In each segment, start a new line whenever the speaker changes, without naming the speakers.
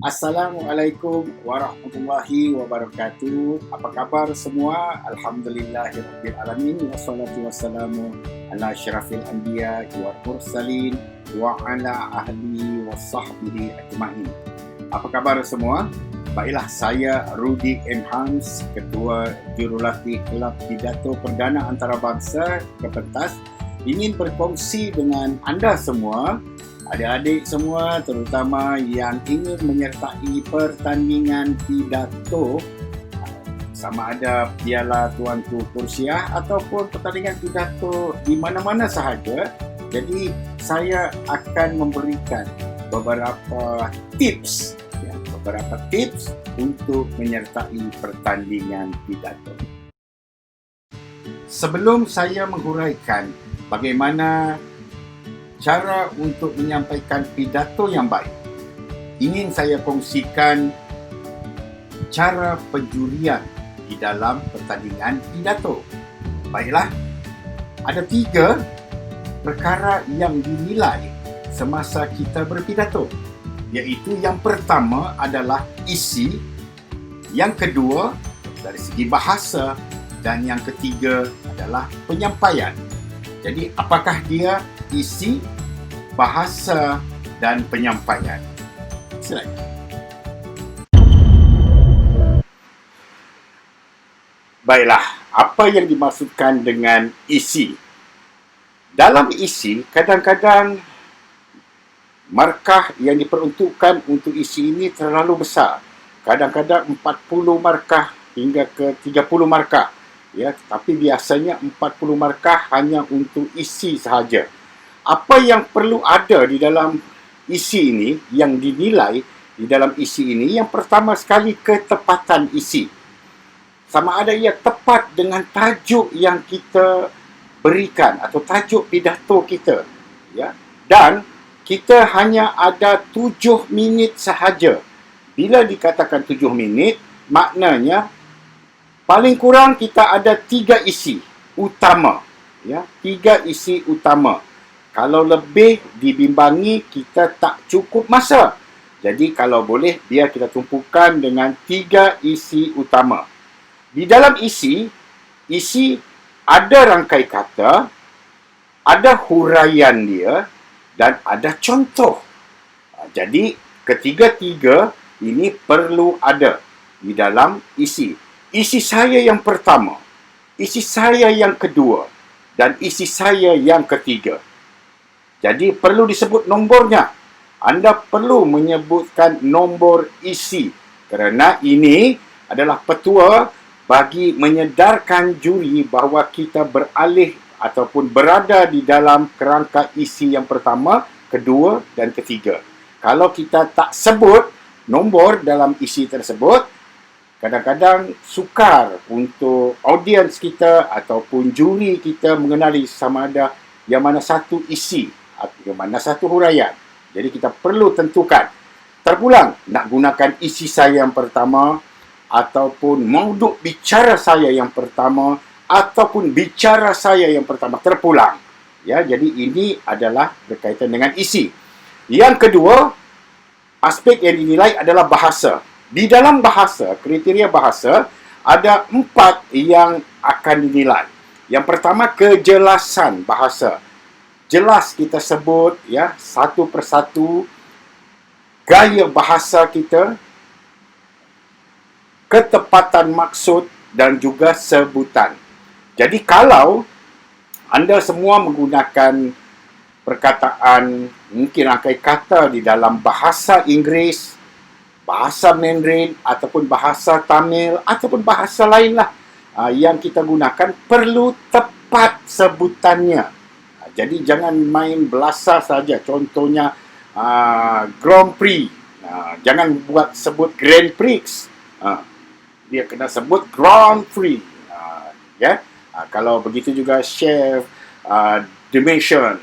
Assalamualaikum warahmatullahi wabarakatuh. Apa khabar semua? Alhamdulillahirabbil alamin wassalatu wassalamu ala asyrafil anbiya wal mursalin wa ala ahli wasahbihi ajmain. Apa khabar semua? Baiklah, saya Rudy M. Hans, Ketua Jurulatih Kelab Pidato Perdana Antarabangsa Kepentas, ingin berkongsi dengan anda semua, adik-adik semua, terutama yang ingin menyertai pertandingan pidato, sama ada Piala Tuanku Kursiah ataupun pertandingan pidato di mana-mana sahaja. Jadi saya akan memberikan beberapa tips, untuk menyertai pertandingan pidato. Sebelum saya menghuraikan bagaimana cara untuk menyampaikan pidato yang baik, ingin saya kongsikan cara penjurian di dalam pertandingan pidato. Baiklah, ada 3 perkara yang dinilai semasa kita berpidato, iaitu yang pertama adalah isi, yang kedua dari segi bahasa, dan yang ketiga adalah penyampaian. Jadi apakah dia? Isi, bahasa, dan penyampaian. Silakan. Baiklah, apa yang dimaksudkan dengan isi? Dalam isi, kadang-kadang markah yang diperuntukkan untuk isi ini terlalu besar. Kadang-kadang 40 markah hingga ke 30 markah. Ya, tapi biasanya 40 markah hanya untuk isi sahaja. Apa yang perlu ada di dalam isi ini, yang dinilai di dalam isi ini, yang pertama sekali ketepatan isi. Sama ada ia tepat dengan tajuk yang kita berikan atau tajuk pidato kita. Ya. Dan kita hanya ada 7 minit sahaja. Bila dikatakan 7 minit, maknanya paling kurang kita ada 3 isi utama. Ya, 3 isi utama. Kalau lebih dibimbangi, kita tak cukup masa. Jadi kalau boleh, biar kita tumpukan dengan 3 isi utama. Di dalam isi ada rangkai kata, ada huraian dia, dan ada contoh. Jadi ketiga-tiga ini perlu ada di dalam isi. Isi saya yang pertama, isi saya yang kedua, dan isi saya yang ketiga. Jadi perlu disebut nombornya. Anda perlu menyebutkan nombor isi, kerana ini adalah petua bagi menyedarkan juri bahawa kita beralih ataupun berada di dalam kerangka isi yang pertama, kedua, dan ketiga. Kalau kita tak sebut nombor dalam isi tersebut, kadang-kadang sukar untuk audiens kita ataupun juri kita mengenali sama ada yang mana satu isi atau yang mana satu huraian. Jadi kita perlu tentukan, terpulang nak gunakan isi saya yang pertama, ataupun mauduk bicara saya yang pertama, ataupun bicara saya yang pertama, terpulang. Ya, jadi ini adalah berkaitan dengan isi. Yang kedua, aspek yang dinilai adalah bahasa. Di dalam bahasa, kriteria bahasa, ada 4 yang akan dinilai. Yang pertama, kejelasan bahasa. Jelas kita sebut, ya, satu persatu, gaya bahasa kita, ketepatan maksud, dan juga sebutan. Jadi kalau anda semua menggunakan perkataan, mungkin rangkai kata di dalam bahasa Inggeris, bahasa Mandarin, ataupun bahasa Tamil, ataupun bahasa lainlah yang kita gunakan, perlu tepat sebutannya. Jadi jangan main belasah saja. Contohnya Grand Prix. Jangan buat sebut Grand Prix. Dia kena sebut Grand Prix. Ya. Kalau begitu juga chef, dimension.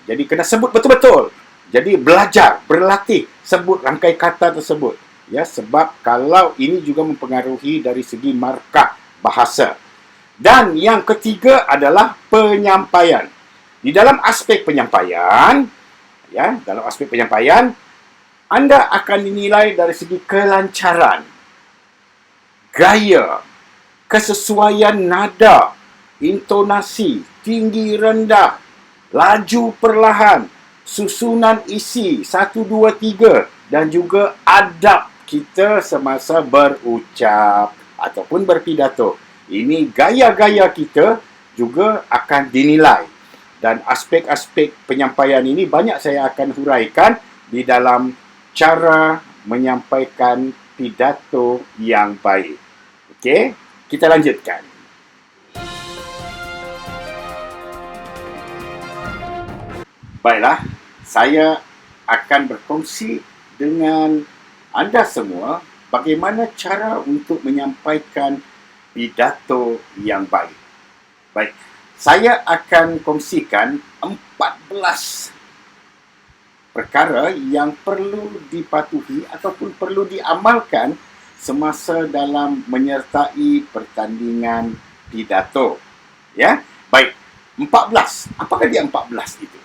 Jadi kena sebut betul-betul. Jadi belajar, berlatih, sebut rangkai kata tersebut. Ya, sebab kalau ini juga mempengaruhi dari segi markah bahasa. Dan yang ketiga adalah penyampaian. Di dalam aspek penyampaian, ya, dalam aspek penyampaian, Anda akan dinilai dari segi kelancaran, gaya, kesesuaian nada, intonasi, tinggi rendah, laju perlahan, susunan isi 1, 2, 3 dan juga adab kita semasa berucap ataupun berpidato. Ini gaya-gaya kita juga akan dinilai. Dan aspek-aspek penyampaian ini banyak saya akan huraikan di dalam cara menyampaikan pidato yang baik. Okey, kita lanjutkan. Baiklah, saya akan berkongsi dengan anda semua bagaimana cara untuk menyampaikan pidato yang baik. Baik, saya akan kongsikan 14 perkara yang perlu dipatuhi ataupun perlu diamalkan semasa dalam menyertai pertandingan pidato. Ya, baik, 14. Apakah dia 14 itu?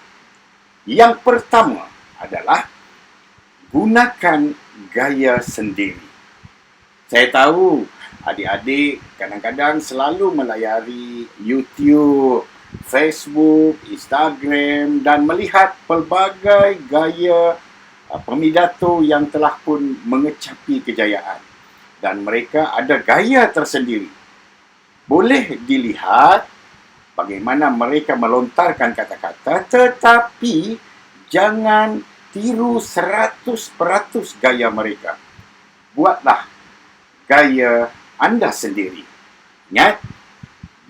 Yang pertama adalah gunakan gaya sendiri. Saya tahu adik-adik kadang-kadang selalu melayari YouTube, Facebook, Instagram dan melihat pelbagai gaya pemidato yang telah pun mengecapi kejayaan. Dan mereka ada gaya tersendiri. Boleh dilihat bagaimana mereka melontarkan kata-kata, tetapi jangan tiru 100% gaya mereka. Buatlah gaya anda sendiri. Ingat,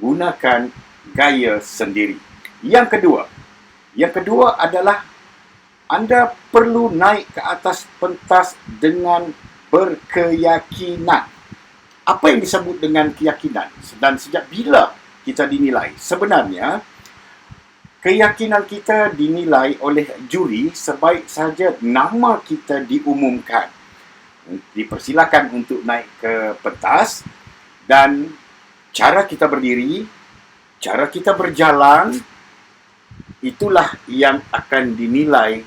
gunakan gaya sendiri. Yang kedua adalah anda perlu naik ke atas pentas dengan berkeyakinan. Apa yang disebut dengan keyakinan? Dan sejak bila kita dinilai? Sebenarnya, keyakinan kita dinilai oleh juri sebaik saja nama kita diumumkan. Dipersilakan untuk naik ke pentas dan cara kita berdiri, cara kita berjalan, itulah yang akan dinilai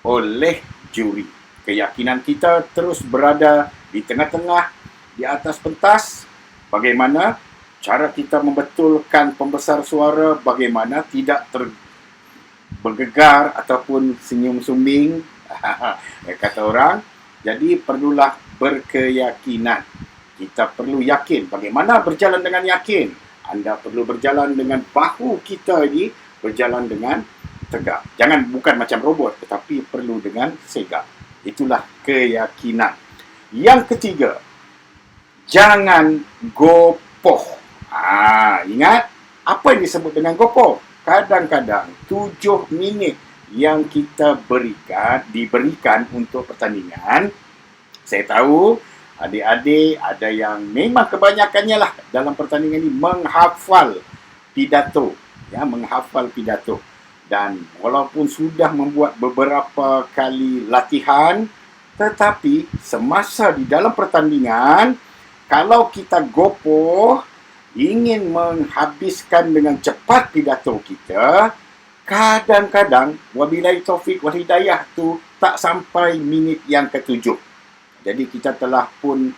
oleh juri. Keyakinan kita terus berada di tengah-tengah, di atas pentas. Bagaimana cara kita membetulkan pembesar suara, bagaimana tidak bergegar ataupun senyum-sumbing, kata orang. Jadi perlulah berkeyakinan. Kita perlu yakin. Bagaimana berjalan dengan yakin? Anda perlu berjalan dengan bahu kita ini berjalan dengan tegak. Bukan macam robot, tetapi perlu dengan segak. Itulah keyakinan. Yang ketiga, jangan gopoh. Ingat, apa yang disebut dengan gopoh? Kadang-kadang 7 minit yang kita diberikan untuk pertandingan. Saya tahu adik-adik ada yang memang kebanyakannya lah dalam pertandingan ini menghafal pidato. Menghafal pidato. Dan walaupun sudah membuat beberapa kali latihan, tetapi semasa di dalam pertandingan, kalau kita gopoh, ingin menghabiskan dengan cepat pidato kita, kadang-kadang wabillahi taufik wal hidayah tu tak sampai minit yang ke-7. Jadi kita telah pun,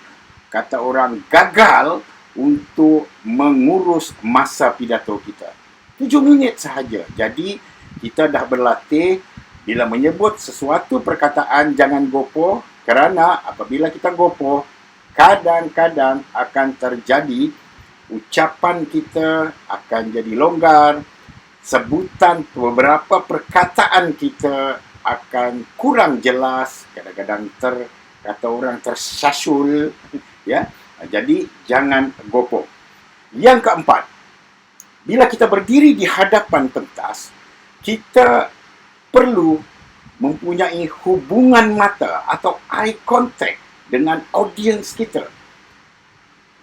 kata orang, gagal untuk mengurus masa pidato kita. 7 minit sahaja. Jadi kita dah berlatih bila menyebut sesuatu perkataan jangan gopoh, kerana apabila kita gopoh, kadang-kadang akan terjadi ucapan kita akan jadi longgar, sebutan beberapa perkataan kita akan kurang jelas, kadang-kadang kata orang tersasul, ya. Jadi jangan gopoh. Yang keempat, bila kita berdiri di hadapan pentas, kita perlu mempunyai hubungan mata atau eye contact dengan audiens kita.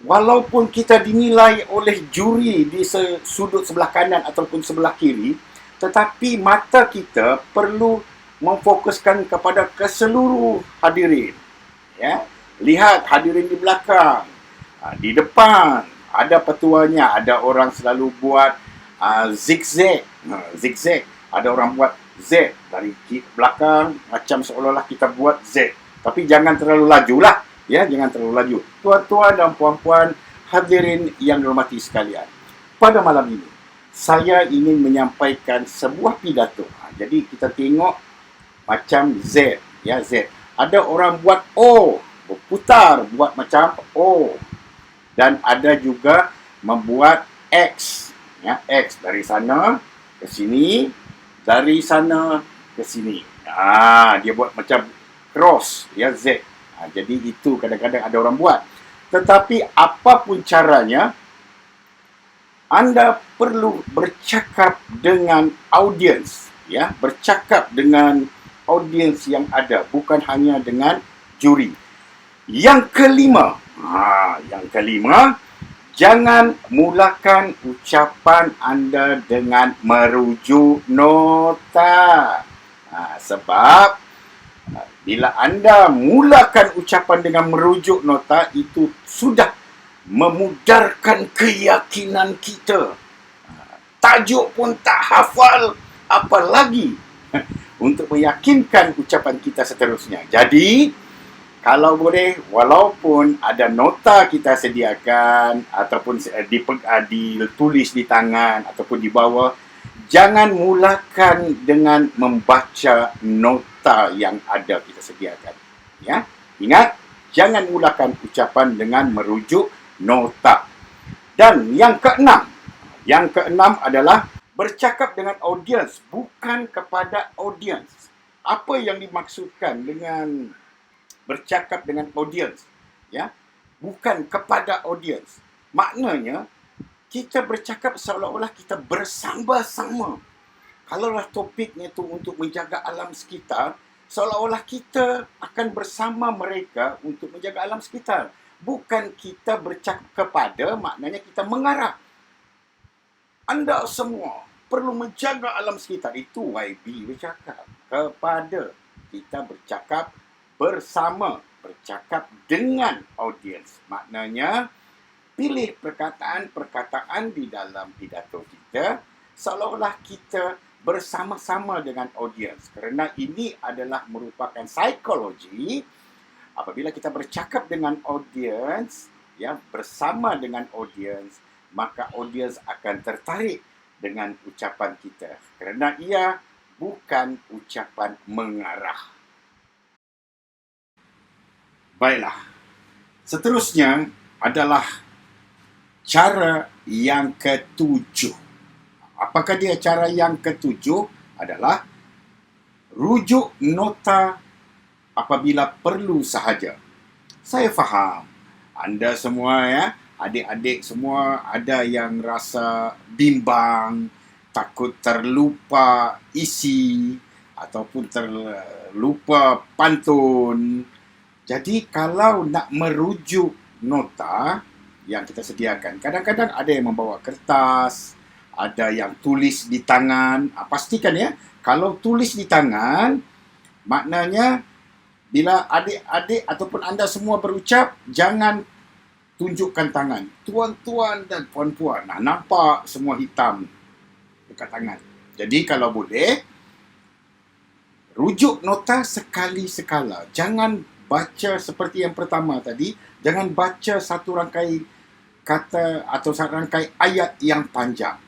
Walaupun kita dinilai oleh juri di sudut sebelah kanan ataupun sebelah kiri, tetapi mata kita perlu memfokuskan kepada keseluruh hadirin. Ya, lihat hadirin di belakang, di depan, ada petuanya, ada orang selalu buat zigzag, ada orang buat Z. Dari belakang, macam seolah-olah kita buat Z. Tapi jangan terlalu laju lah. Ya, jangan terlalu laju. Tuan-tuan dan puan-puan, hadirin yang dihormati sekalian. Pada malam ini, saya ingin menyampaikan sebuah pidato. Jadi kita tengok macam Z. Ya, Z. Ada orang buat O. Berputar, buat macam O. Dan ada juga membuat X. Ya, X dari sana ke sini, dari sana ke sini. Dia buat macam cross, ya, Z. Jadi itu kadang-kadang ada orang buat. Tetapi apapun caranya, anda perlu bercakap dengan audiens, ya, bercakap dengan audiens yang ada, bukan hanya dengan juri. Yang kelima, jangan mulakan ucapan anda dengan merujuk nota. Sebab bila anda mulakan ucapan dengan merujuk nota, itu sudah memudarkan keyakinan kita. Tajuk pun tak hafal, apalagi untuk meyakinkan ucapan kita seterusnya. Jadi, kalau boleh, walaupun ada nota kita sediakan ataupun ditulis di tangan ataupun di bawah, jangan mulakan dengan membaca nota yang ada kita sediakan. Ya, ingat, jangan mulakan ucapan dengan merujuk nota. Dan yang keenam adalah bercakap dengan audiens, bukan kepada audiens. Apa yang dimaksudkan dengan bercakap dengan audiens? Ya, bukan kepada audiens. Maknanya kita bercakap seolah-olah kita bersama-sama. Kalaulah topiknya itu untuk menjaga alam sekitar, seolah-olah kita akan bersama mereka untuk menjaga alam sekitar. Bukan kita bercakap kepada, maknanya kita mengarah. Anda semua perlu menjaga alam sekitar. Itu YB bercakap. Kepada, kita bercakap bersama, bercakap dengan audiens. Maknanya, pilih perkataan-perkataan di dalam pidato kita seolah-olah kita bersama-sama dengan audiens. Kerana ini adalah merupakan psikologi. Apabila kita bercakap dengan audiens, ya, bersama dengan audiens, maka audiens akan tertarik dengan ucapan kita. Kerana ia bukan ucapan mengarah. Baiklah. Seterusnya adalah cara yang ketujuh. Apakah dia cara yang ketujuh? Adalah rujuk nota apabila perlu sahaja. Saya faham anda semua, ya, adik-adik semua ada yang rasa bimbang, takut terlupa isi ataupun terlupa pantun. Jadi kalau nak merujuk nota yang kita sediakan, kadang-kadang ada yang membawa kertas, ada yang tulis di tangan. Pastikan, ya, kalau tulis di tangan, maknanya bila adik-adik ataupun anda semua berucap, jangan tunjukkan tangan. Tuan-tuan dan puan-puan, nampak semua hitam dekat tangan. Jadi kalau boleh, rujuk nota sekali-sekala. Jangan baca seperti yang pertama tadi, jangan baca satu rangkai kata atau rangkai ayat yang panjang.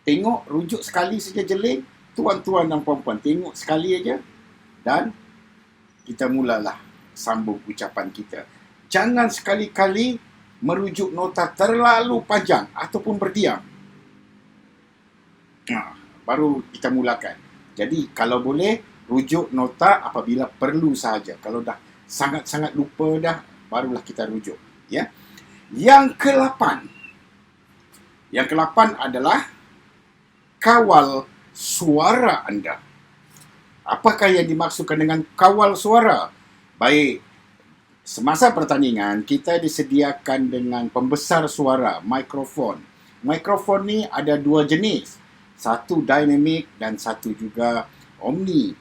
Tengok, rujuk sekali saja jeling. Tuan-tuan dan puan-puan, tengok sekali aja dan kita mulalah sambung ucapan kita. Jangan sekali-kali merujuk nota terlalu panjang ataupun berdiam. Baru kita mulakan. Jadi kalau boleh, rujuk nota apabila perlu sahaja. Kalau dah sangat-sangat lupa dah, barulah kita rujuk. Ya. Yang ke-8 adalah kawal suara anda. Apakah yang dimaksudkan dengan kawal suara? Baik, semasa pertandingan, kita disediakan dengan pembesar suara, mikrofon. Mikrofon ni ada dua jenis. Satu dynamic dan satu juga omni.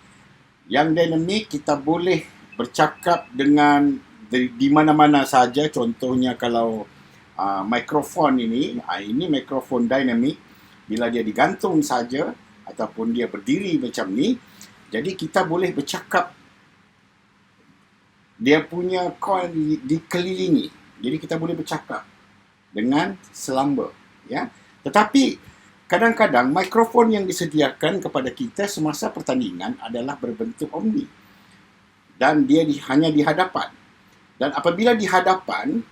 Yang dynamic kita boleh bercakap dengan di mana-mana saja. Contohnya kalau mikrofon ini mikrofon dynamic. Bila dia digantung saja, ataupun dia berdiri macam ni, jadi kita boleh bercakap, dia punya coil dikelilingi. Jadi kita boleh bercakap dengan selamba, ya. Tetapi kadang-kadang mikrofon yang disediakan kepada kita semasa pertandingan adalah berbentuk omni dan dia hanya di hadapan. Dan apabila di hadapan,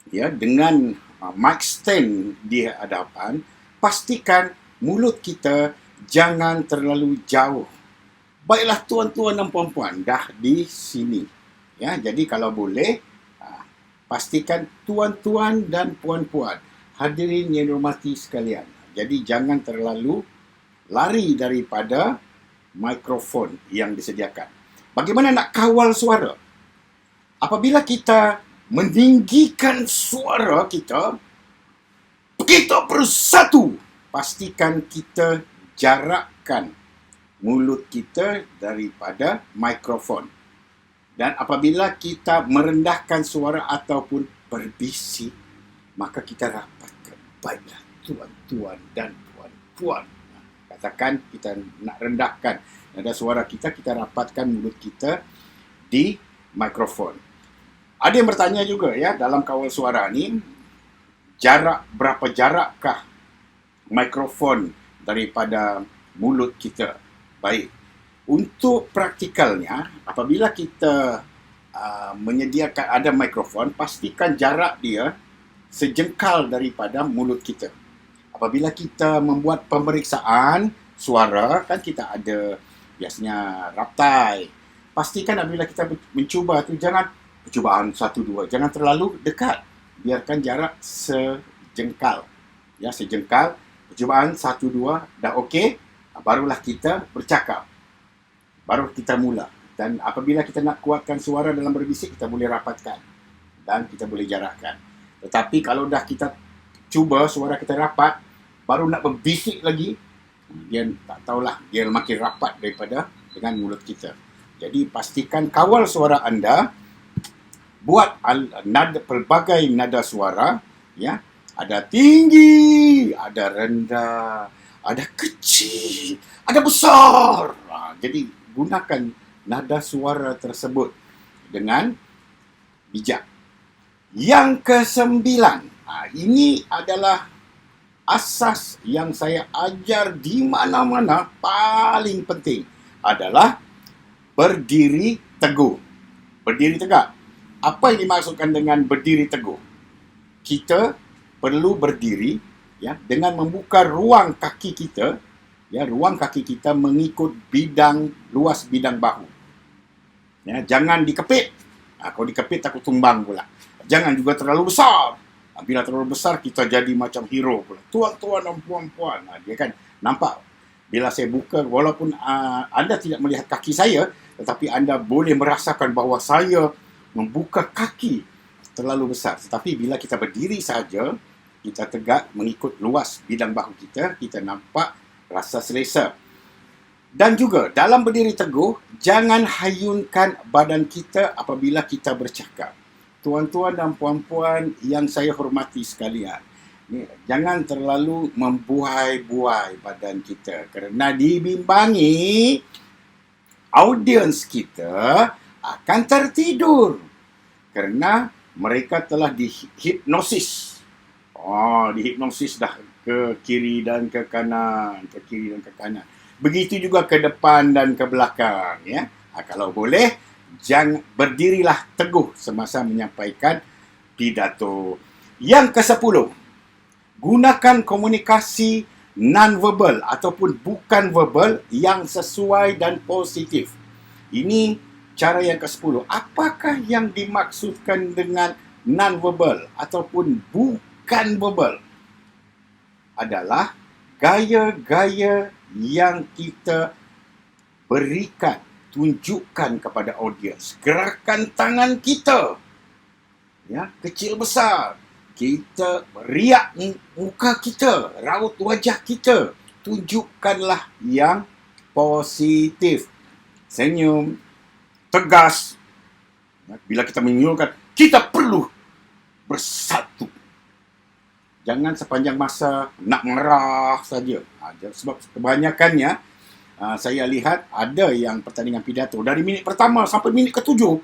ya, dengan mic stand di hadapan, pastikan mulut kita jangan terlalu jauh. Baiklah tuan-tuan dan puan-puan, dah di sini. Ya, jadi kalau boleh, pastikan tuan-tuan dan puan-puan, hadirin yang dihormati sekalian. Jadi jangan terlalu lari daripada mikrofon yang disediakan. Bagaimana nak kawal suara? Apabila kita meninggikan suara kita, kita bersatu. Pastikan kita jarakkan mulut kita daripada mikrofon. Dan apabila kita merendahkan suara ataupun berbisik, maka kita rapatkan. Baiklah tuan-tuan dan puan-puan. Katakan kita nak rendahkan nada suara kita, kita rapatkan mulut kita di mikrofon. Ada yang bertanya juga, ya, dalam kawal suara ni, berapa jarakkah mikrofon daripada mulut kita? Baik. Untuk praktikalnya, apabila kita menyediakan ada mikrofon, pastikan jarak dia sejengkal daripada mulut kita. Apabila kita membuat pemeriksaan suara, kan kita ada biasanya raptai. Pastikan apabila kita mencuba tu, jangan percubaan 1-2, jangan terlalu dekat. Biarkan jarak sejengkal. Ya, sejengkal. Percubaan 1-2 dah okey, barulah kita bercakap. Baru kita mula. Dan apabila kita nak kuatkan suara dalam berbisik, kita boleh rapatkan dan kita boleh jarakkan. Tetapi kalau dah kita cuba suara kita rapat, baru nak berbisik lagi, dia tak tahulah, dia makin rapat daripada dengan mulut kita. Jadi pastikan kawal suara anda, buat pelbagai nada suara, ya. Ada tinggi, ada rendah, ada kecil, ada besar. Jadi gunakan nada suara tersebut dengan bijak. Yang ke-9, ini adalah asas yang saya ajar di mana-mana, paling penting adalah berdiri teguh. Berdiri tegak. Apa yang dimaksudkan dengan berdiri teguh? Kita perlu berdiri, ya, dengan membuka ruang kaki kita. Ya, ruang kaki kita mengikut luas bidang bahu. Ya, jangan dikepit. Kalau dikepit takut tumbang pula. Jangan juga terlalu besar. Bila terlalu besar kita jadi macam hero pula. Tuan-tuan dan puan-puan. Dia kan nampak bila saya buka, walaupun anda tidak melihat kaki saya, tetapi anda boleh merasakan bahawa saya membuka kaki terlalu besar. Tetapi bila kita berdiri saja, kita tegak mengikut luas bidang bahu kita, kita nampak rasa selesa. Dan juga dalam berdiri teguh, jangan hayunkan badan kita apabila kita bercakap. Tuan-tuan dan puan-puan yang saya hormati sekalian, jangan terlalu membuai-buai badan kita kerana dibimbangi audiens kita akan tertidur kerana mereka telah dihipnosis. Dihipnosis dah ke kiri dan ke kanan, ke kiri dan ke kanan. Begitu juga ke depan dan ke belakang, ya. Kalau boleh, jangan berdirilah teguh semasa menyampaikan pidato. Yang ke-10, gunakan komunikasi non-verbal ataupun bukan verbal yang sesuai dan positif. Ini cara yang ke-10. Apakah yang dimaksudkan dengan non-verbal ataupun bukan verbal? Adalah gaya-gaya yang kita berikan, tunjukkan kepada audiens. Gerakan tangan kita, ya, kecil besar. Kita riak muka kita, raut wajah kita. Tunjukkanlah yang positif. Senyum, tegas. Bila kita menyuruhkan, kita perlu bersatu. Jangan sepanjang masa nak marah saja. Sebab kebanyakannya saya lihat ada yang pertandingan pidato dari minit pertama sampai minit ke-7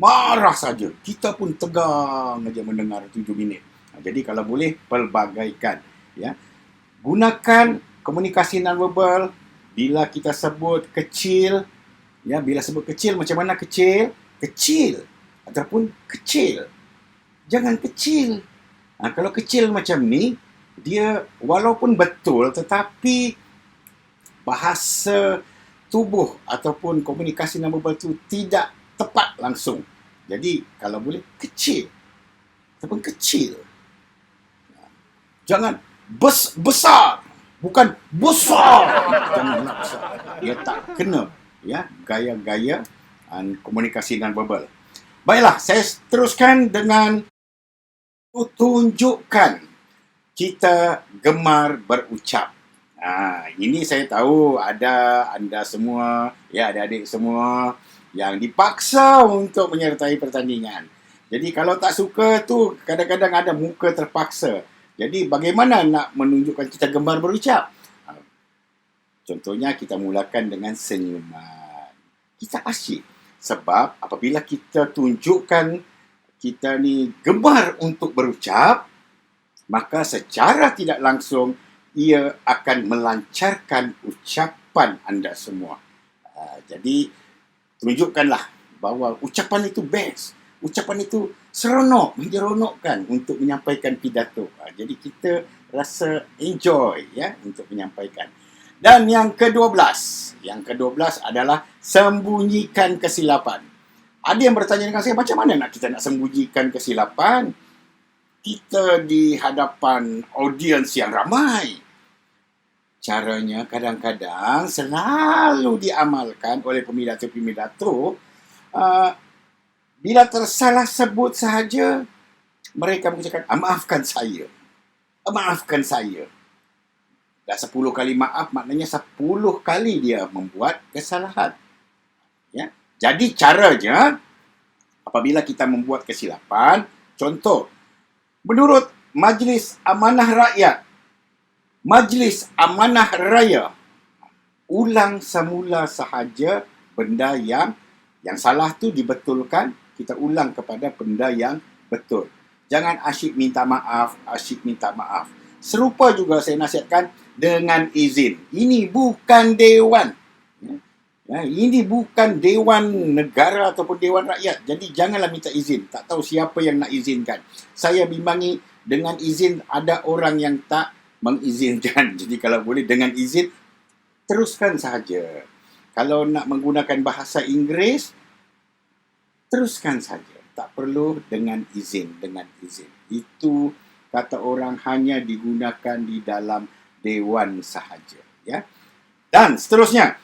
marah saja. Kita pun tegang aja mendengar 7 minit. Jadi kalau boleh pelbagaikan, ya. Gunakan komunikasi nonverbal bila kita sebut kecil, ya, bila sebut kecil macam mana kecil? Kecil ataupun kecil. Jangan kecil. Kalau kecil macam ni, dia walaupun betul tetapi bahasa tubuh ataupun komunikasi nonverbal tu tidak tepat langsung. Jadi kalau boleh kecil ataupun kecil. Jangan besar, bukan besar. Janganlah besar. Dia tak kena, ya, gaya-gaya komunikasi nonverbal. Baiklah, saya teruskan dengan tunjukkan kita gemar berucap. Ini saya tahu ada anda semua, ya, adik-adik semua yang dipaksa untuk menyertai pertandingan. Jadi kalau tak suka tu kadang-kadang ada muka terpaksa. Jadi bagaimana nak menunjukkan kita gemar berucap? Contohnya kita mulakan dengan senyuman. Kita asyik. Sebab apabila kita tunjukkan kita ni gemar untuk berucap, maka secara tidak langsung ia akan melancarkan ucapan anda semua. Jadi tunjukkanlah bahawa ucapan itu best. Ucapan itu seronok, menyeronokkan untuk menyampaikan pidato. Jadi kita rasa enjoy, ya, untuk menyampaikan. Dan yang ke-12. Yang ke-12 adalah sembunyikan kesilapan. Ada yang bertanya dengan saya, macam mana kita nak sembunyikan kesilapan? Kita di hadapan audiens yang ramai. Caranya kadang-kadang selalu diamalkan oleh pemidato-pemidato. Bila tersalah sebut sahaja, mereka mengucapkan, maafkan saya. Maafkan saya. Dah 10 kali maaf, maknanya 10 kali dia membuat kesalahan. Ya? Jadi caranya, apabila kita membuat kesilapan, contoh, menurut Majlis Amanah Rakyat, Majlis Amanah Raya, ulang semula sahaja benda yang salah tu dibetulkan, kita ulang kepada benda yang betul. Jangan asyik minta maaf, asyik minta maaf. Serupa juga saya nasihatkan dengan izin. Ini bukan dewan. Ini bukan dewan negara ataupun dewan rakyat. Jadi janganlah minta izin. Tak tahu siapa yang nak izinkan. Saya bimbangi dengan izin ada orang yang tak mengizinkan. Jadi kalau boleh dengan izin, teruskan sahaja. Kalau nak menggunakan bahasa Inggeris, teruskan saja. Tak perlu dengan izin. Itu kata orang hanya digunakan di dalam dewan sahaja. Ya. Dan seterusnya,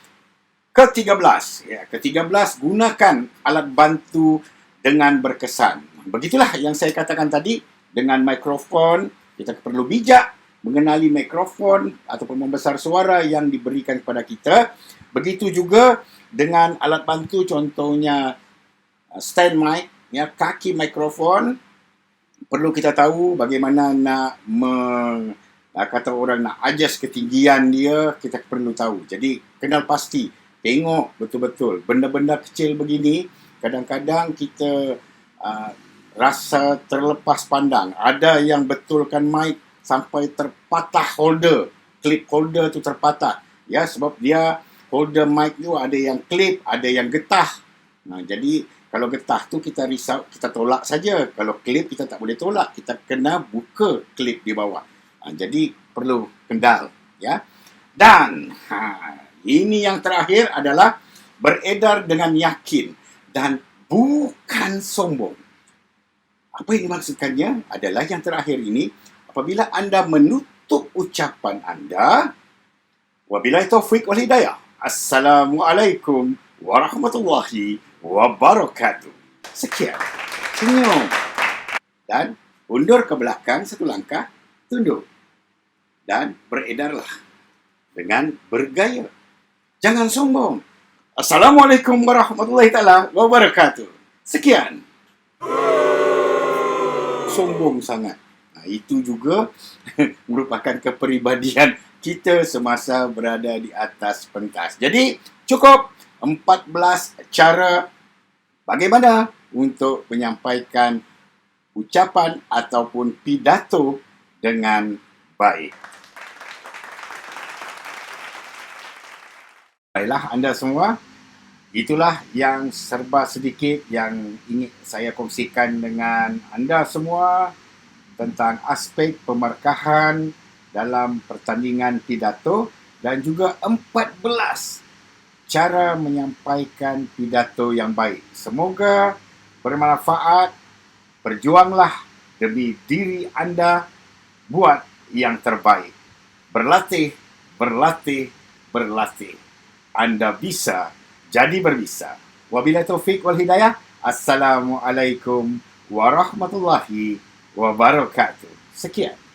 ke-13. Ya, ke-13, gunakan alat bantu dengan berkesan. Begitulah yang saya katakan tadi. Dengan mikrofon, kita perlu bijak mengenali mikrofon ataupun membesar suara yang diberikan kepada kita. Begitu juga dengan alat bantu, contohnya stand mic, ya, kaki mikrofon. Perlu kita tahu bagaimana nak kata orang nak adjust ketinggian dia, kita perlu tahu. Jadi kenal pasti, tengok betul-betul. Benda-benda kecil begini, kadang-kadang kita rasa terlepas pandang. Ada yang betulkan mic sampai terpatah holder, clip holder tu terpatah. Ya, sebab dia holder mic tu ada yang clip, ada yang getah. Jadi kalau getah tu kita risau, kita tolak saja. Kalau klip kita tak boleh tolak, kita kena buka klip di bawah. Jadi perlu kendal, ya. Dan ini yang terakhir adalah beredar dengan yakin dan bukan sombong. Apa yang dimaksudkannya adalah yang terakhir ini, apabila anda menutup ucapan anda, wabillahi taufiq wal hidayah. Assalamualaikum warahmatullahi wabarakatuh. Sekian. Senyum. Dan undur ke belakang satu langkah, tunduk. Dan beredarlah dengan bergaya. Jangan sombong. Assalamualaikum warahmatullahi taala wabarakatuh. Sekian. Sombong sangat. Itu juga merupakan kepribadian kita semasa berada di atas pentas. Jadi, cukup 14 cara bagaimana untuk menyampaikan ucapan ataupun pidato dengan baik. Baiklah anda semua, itulah yang serba sedikit yang ingin saya kongsikan dengan anda semua tentang aspek pemarkahan dalam pertandingan pidato dan juga 14 cara menyampaikan pidato yang baik. Semoga bermanfaat. Berjuanglah demi diri anda, buat yang terbaik. Berlatih, berlatih, berlatih. Anda bisa jadi berbisa. Wabillahi taufik wal hidayah. Assalamualaikum warahmatullahi wabarakatuh. Sekian.